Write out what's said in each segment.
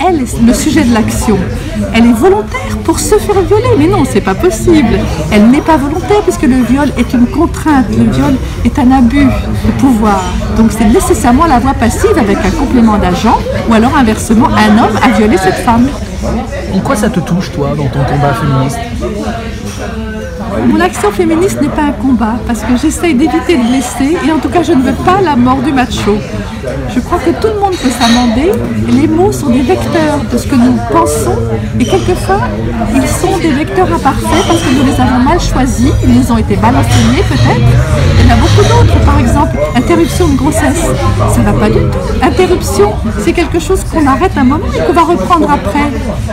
elle est le sujet de l'action. Elle est volontaire pour se faire violer, mais non, c'est pas possible. Elle n'est pas volontaire puisque le viol est une contrainte, le viol est un abus de pouvoir. Donc c'est nécessairement la voie passive avec un complément d'agent, ou alors inversement, un homme a violé cette femme. En quoi ça te touche, toi, dans ton combat féministe? Mon action féministe n'est pas un combat parce que j'essaye d'éviter de blesser et en tout cas je ne veux pas la mort du macho. Je crois que tout le monde peut s'amender et les mots sont des vecteurs de ce que nous pensons et quelquefois ils sont des vecteurs imparfaits parce que nous les avons mal choisis, ils nous ont été mal enseignés peut-être. Il y en a beaucoup d'autres, par exemple interruption de grossesse, ça ne va pas du tout. Interruption, c'est quelque chose qu'on arrête un moment et qu'on va reprendre après.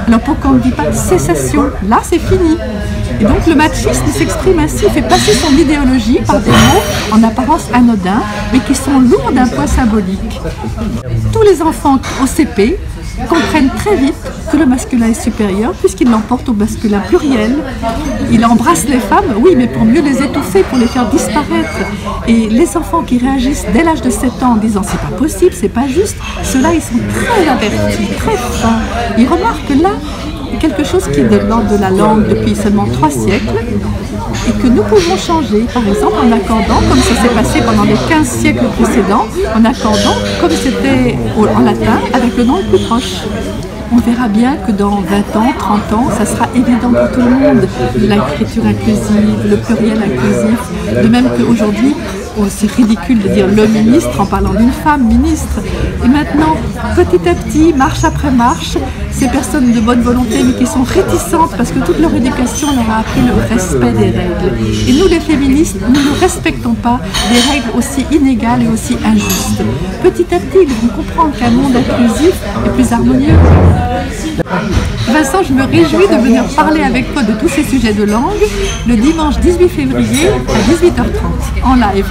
Alors pourquoi on ne dit pas cessation? Là c'est fini. Et donc le machisme s'exprime ainsi, il fait passer son idéologie par des mots en apparence anodins, mais qui sont lourds d'un poids symbolique. Tous les enfants au CP comprennent très vite que le masculin est supérieur puisqu'il l'emporte au masculin pluriel. Il embrasse les femmes, oui, mais pour mieux les étouffer, pour les faire disparaître. Et les enfants qui réagissent dès l'âge de 7 ans en disant c'est pas possible, c'est pas juste, ceux-là ils sont très avertis, très fins. Ils remarquent là quelque chose qui est de l'ordre de la langue depuis seulement 3 siècles et que nous pouvons changer, par exemple en accordant, comme ça s'est passé pendant les 15 siècles précédents, en accordant comme c'était en latin avec le nom le plus proche. On verra bien que dans 20 ans, 30 ans, ça sera évident pour tout le monde, l'écriture inclusive, le pluriel inclusif, de même qu'aujourd'hui, c'est ridicule de dire le ministre en parlant d'une femme ministre. Et maintenant, petit à petit, marche après marche, ces personnes de bonne volonté mais qui sont réticentes parce que toute leur éducation leur a appris le respect des règles. Et nous les féministes, nous ne respectons pas des règles aussi inégales et aussi injustes. Petit à petit, ils vont comprendre qu'un monde inclusif est plus harmonieux. Vincent, je me réjouis de venir parler avec toi de tous ces sujets de langue le dimanche 18 février à 18h30 en live.